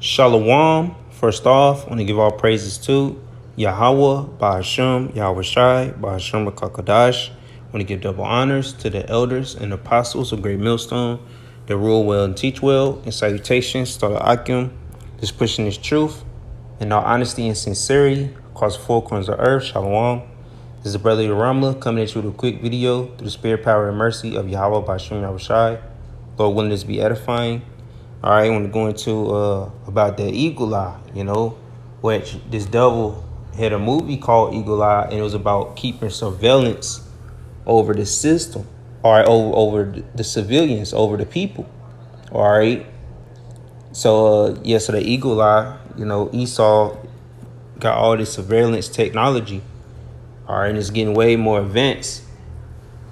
Shalom. First off, I want to give all praises to Yahweh, Ba'ashem, Yahweh Shai, Ba'ashem Rakakadash. I want to give double honors to the elders and apostles of Great Millstone that rule well and teach well. And salutations to the Akim, just pushing this truth in all honesty and sincerity across the four corners of earth. Shalom. This is the brother Ramla coming at you with a quick video through the spirit, power, and mercy of Yahweh, Ba'ashem, Yahweh Shai. Lord willing, this be edifying. All right, I want to go into about the eagle eye, which this devil had a movie called Eagle Eye, and it was about keeping surveillance over the system, all right, over the civilians, over the people, all right. So, so the eagle eye, Esau got all this surveillance technology, all right, and it's getting way more advanced,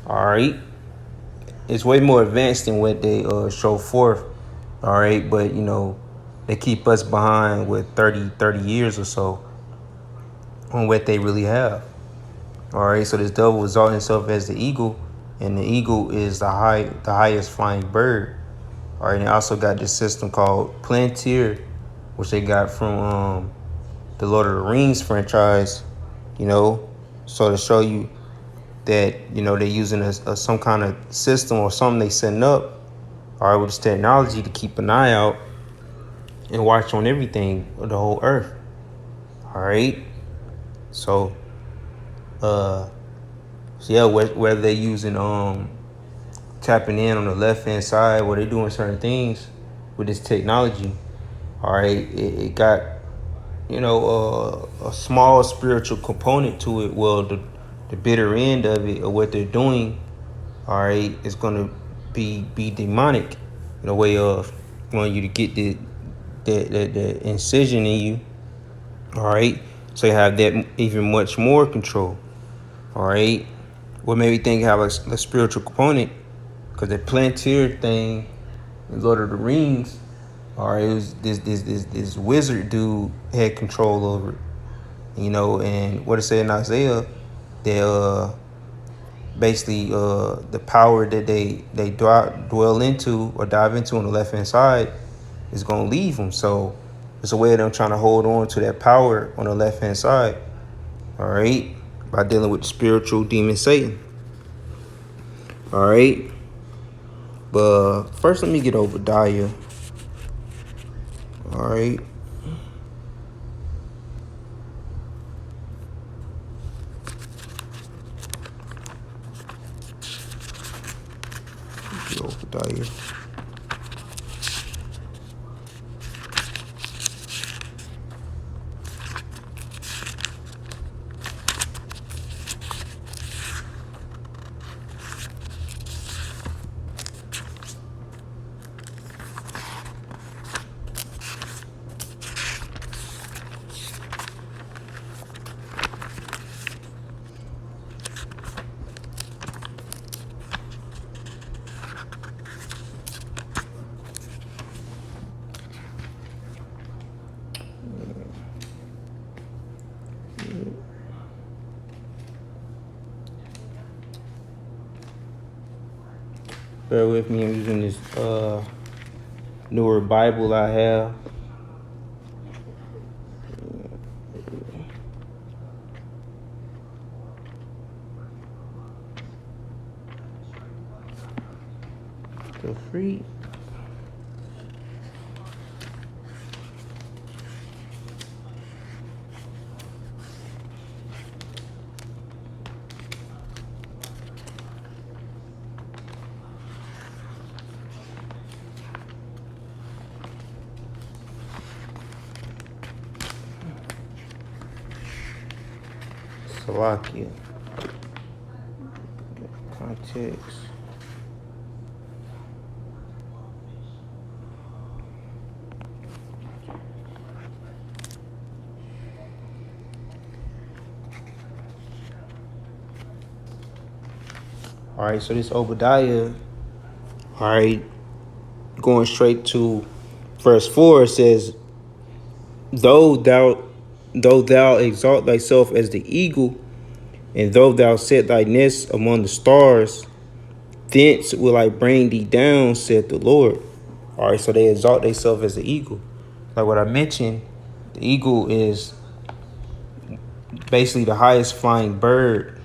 all right. It's way more advanced than what they show forth. All right, but they keep us behind with 30 years or so on what they really have. All right, so this devil exalting himself as the eagle, and the eagle is the highest flying bird. All right, and they also got this system called Palantir, which they got from the Lord of the Rings franchise. So to show you that they're using some kind of system or something they setting up. All right, with this technology to keep an eye out and watch on everything of the whole earth. All right. So, whether they're using tapping in on the left hand side, where they're doing certain things with this technology. All right, it got a small spiritual component to it. Well, the bitter end of it, or what they're doing, all right, is gonna be demonic in a way of wanting you to get the incision in you, all right, so you have that even much more control, all right. What made me think have a spiritual component, because the Palantir thing in Lord of the Rings, all right, it was this wizard dude had control over it, and what it said in Isaiah, that basically the power that they dwell into or dive into on the left hand side is going to leave them. So it's a way of them trying to hold on to that power on the left hand side, all right, by dealing with the spiritual demon Satan, all right. But first, let me get Obadiah, all right. Obadiah. Bear with me, I'm using this newer Bible I have. Feel free. Slovakia. Context. All right, so this Obadiah, all right, going straight to verse 4, it says, Though thou exalt thyself as the eagle, and though thou set thy nest among the stars, thence will I bring thee down, said the Lord. All right, so they exalt themselves as the eagle. like what I mentioned, the eagle is basically the highest flying bird.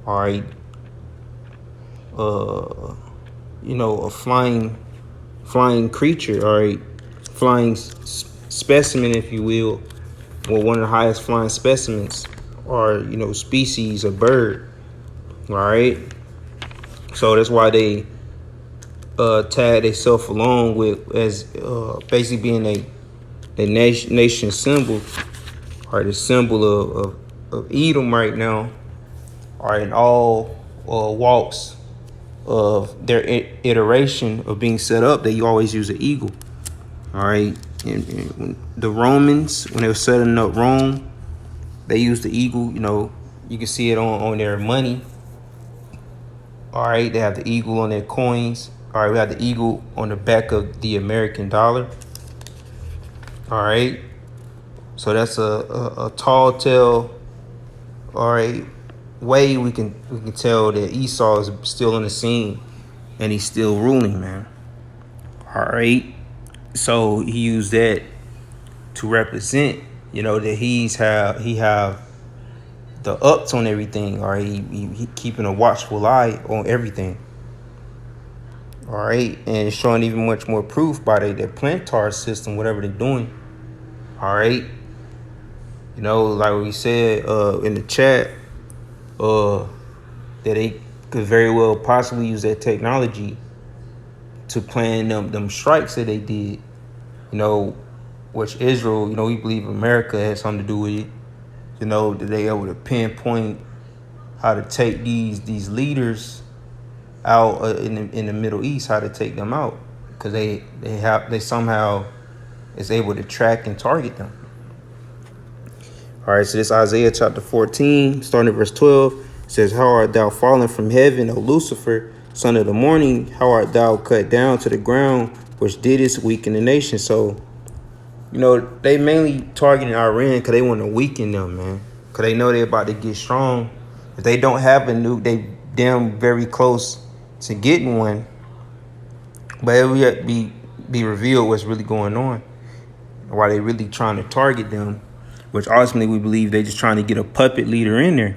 All right, a flying creature. All right, flying specimen, if you will, or one of the highest flying specimens, or species of bird. All right, so that's why they tag themselves along with as basically being a nation symbol, or the symbol of Edom right now, or in all walks of their iteration of being set up. They always use an eagle. All right, and when the Romans, when they were setting up Rome, they used the eagle. You can see it on their money. All right, they have the eagle on their coins. All right, we have the eagle on the back of the American dollar. All right, so that's a tall tale. All right, way we can tell that Esau is still on the scene and he's still ruling, man. All right, so he used that to represent, that he have the ups on everything. All right, he keeping a watchful eye on everything. All right, and showing even much more proof by their plantar system, whatever they're doing. All right, like we said in the chat, that they could very well possibly use that technology to plan them strikes that they did. Which Israel, we believe America has something to do with it. That they able to pinpoint how to take these leaders out in the Middle East, how to take them out, because they somehow is able to track and target them. All right, so this Isaiah chapter 14, starting at verse 12, says, "How art thou fallen from heaven, O Lucifer, son of the morning? How art thou cut down to the ground, which didst weaken the nation?" So, they mainly targeting Iran because they want to weaken them, man. Because they know they're about to get strong. If they don't have a nuke, they damn very close to getting one. But it will yet be revealed what's really going on, why they really trying to target them, which ultimately we believe they just trying to get a puppet leader in there,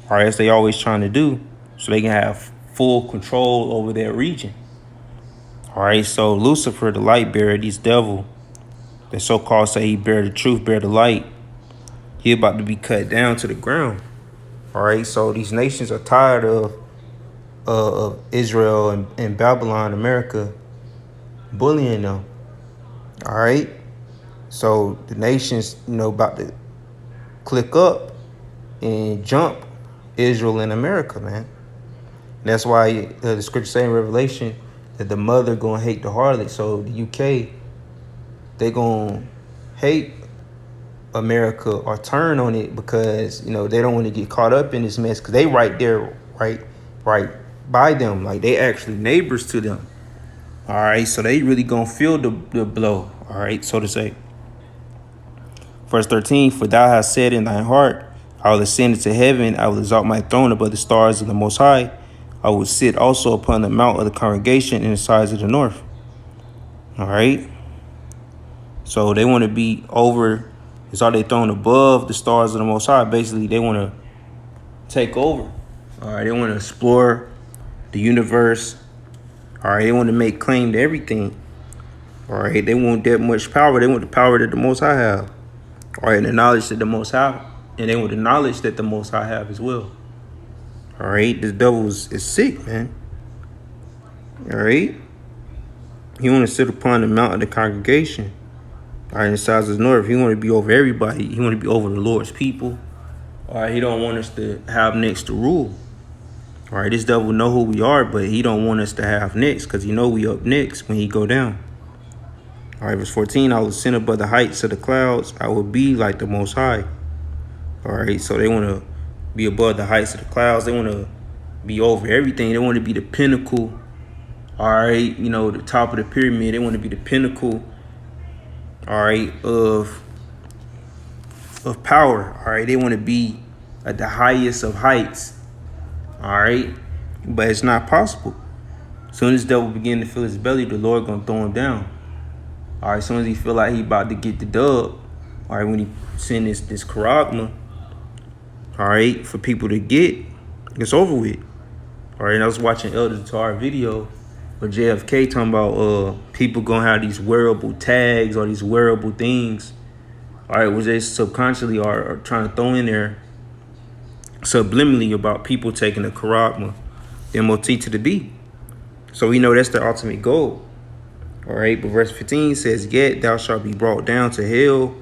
or as they always trying to do, so they can have full control over their region. All right, so Lucifer, the light bearer, this devil, the so-called say he bear the truth, bear the light, he about to be cut down to the ground. All right, so these nations are tired of Israel and Babylon, America, bullying them. All right, so the nations, about to click up and jump Israel and America, man. And that's why the scripture say in Revelation that the mother gonna hate the harlot. So the UK, they gonna hate America or turn on it because they don't want to get caught up in this mess, because they right there, right by them, like they actually neighbors to them. All right, so they really gonna feel the blow. All right, so to say. Verse 13, "For thou hast said in thine heart, I will ascend into heaven, I will exalt my throne above the stars of the Most High. I will sit also upon the mount of the congregation in the sides of the north." All right, so they want to be over. It's all they throne above the stars of the Most High. Basically, they want to take over. All right, they want to explore the universe. All right, they want to make claim to everything. All right, they want that much power. They want the power that the Most High have. All right, and the knowledge that the Most High, and they want the knowledge that the Most High have as well. All right, this devil is sick, man. All right, he want to sit upon the mount of the congregation. All right, in the sides of the north, he want to be over everybody. He want to be over the Lord's people. All right, he don't want us to have next to rule. All right, this devil know who we are, but he don't want us to have next, because he know we up next when he go down. All right, verse 14, "I will ascend above the heights of the clouds. I will be like the Most High." All right, so they want to be above the heights of the clouds. They want to be over everything. They want to be the pinnacle. All right, the top of the pyramid. They want to be the pinnacle. All right, of power. All right, they want to be at the highest of heights. All right, but it's not possible. As soon as the devil begin to feel his belly, the Lord gonna throw him down. All right, as soon as he feel like he about to get the dub, all right, when he send this charagma, all right, for people to get, it's over with. All right, and I was watching Elder Tar video with JFK talking about people gonna have these wearable tags or these wearable things, all right, which they subconsciously are trying to throw in there subliminally about people taking the charagma, the MOT to the B. So we know that's the ultimate goal. All right, but verse 15 says, "Yet thou shalt be brought down to hell,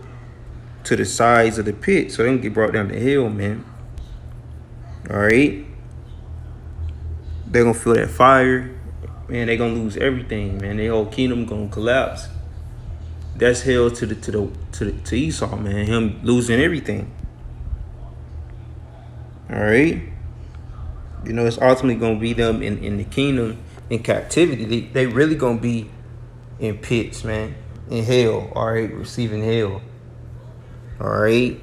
to the sides of the pit." So they can get brought down to hell, man. All right, they're gonna feel that fire, man. They're gonna lose everything, man. Their whole kingdom gonna collapse. That's hell to Esau, man. Him losing everything. All right, you know, it's ultimately gonna be them in the kingdom in captivity. They really gonna be in pits, man, in hell. All right, receiving hell. All right,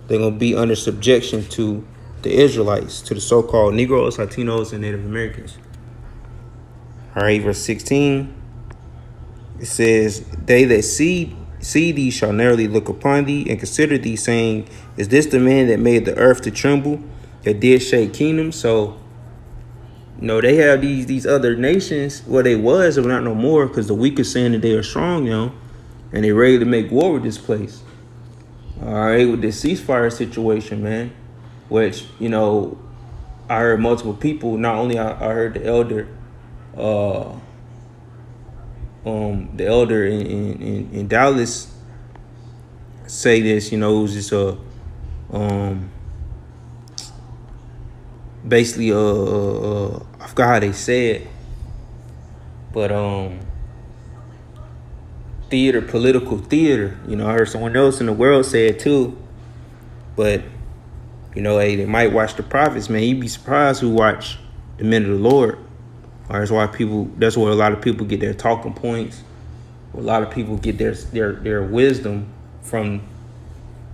they're gonna be under subjection to the Israelites, to the so-called Negroes, Latinos, and Native Americans. All right, verse 16. It says, "They that see thee shall narrowly look upon thee and consider thee, saying, Is this the man that made the earth to tremble, that did shake kingdoms?" So, you know, they have these other nations. Well, they was, but not no more, because the weak are saying that they are strong, you know, and they ready to make war with this place. All right, with this ceasefire situation, man, which, you know, I heard multiple people. Not only I heard the elder in Dallas say this. You know, it was just basically I forgot how they said, but political theater. You know, I heard someone else in the world say it too. But, you know, hey, they might watch the prophets, man. You'd be surprised who watch the men of the Lord. That's why that's where a lot of people get their talking points. A lot of people get their wisdom from,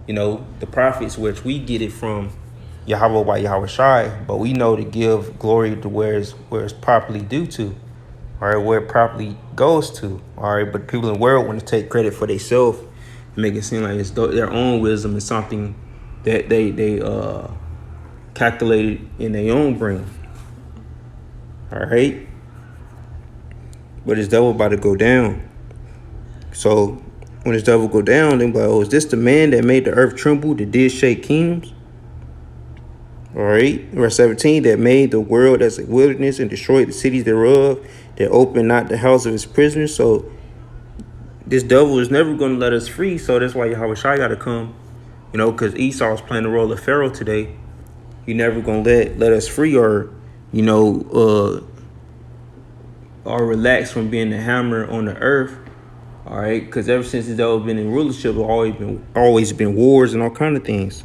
you know, the prophets, which we get it from Yahweh by Yahweh Shai, but we know to give glory to where it's properly due to, all right, where it properly goes to, all right. But people in the world want to take credit for themselves and make it seem like it's their own wisdom is something that they calculated in their own brain, all right. But this devil about to go down. So when this devil go down, they be like, "Oh, is this the man that made the earth tremble, that did shake kingdoms?" All right, verse 17, "That made the world as a wilderness and destroyed the cities thereof, that opened not the house of his prisoners." So this devil is never going to let us free. So that's why Yahweh Shai got to come, you know, because Esau is playing the role of Pharaoh today. He never going to let us free, or, you know, or relax from being the hammer on the earth. All right, because ever since the devil been in rulership, always been wars and all kind of things.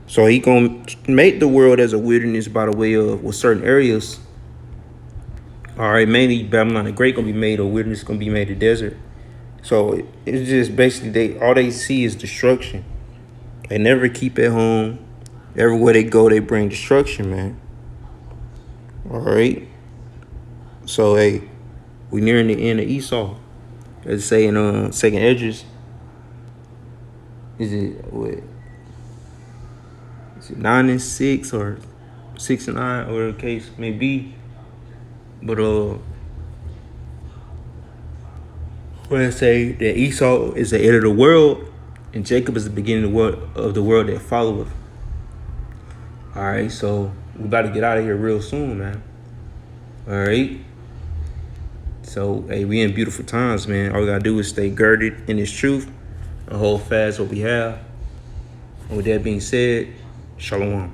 So he gonna make the world as a wilderness by the way of, with certain areas. All right, mainly Babylon the Great gonna be made a wilderness, gonna be made a desert. So it's just basically all they see is destruction. They never keep at home. Everywhere they go, they bring destruction, man. All right. So hey, we nearing the end of Esau. Let's say in Second Esdras. Is it what? Is it 9 and 6 or 6 and 9, or whatever the case may be? But when I say that Esau is the head of the world and Jacob is the beginning of the world that followeth. All right, so we about to get out of here real soon, man. All right. So, hey, we in beautiful times, man. All we gotta do is stay girded in this truth and hold fast what we have. And with that being said, shalom.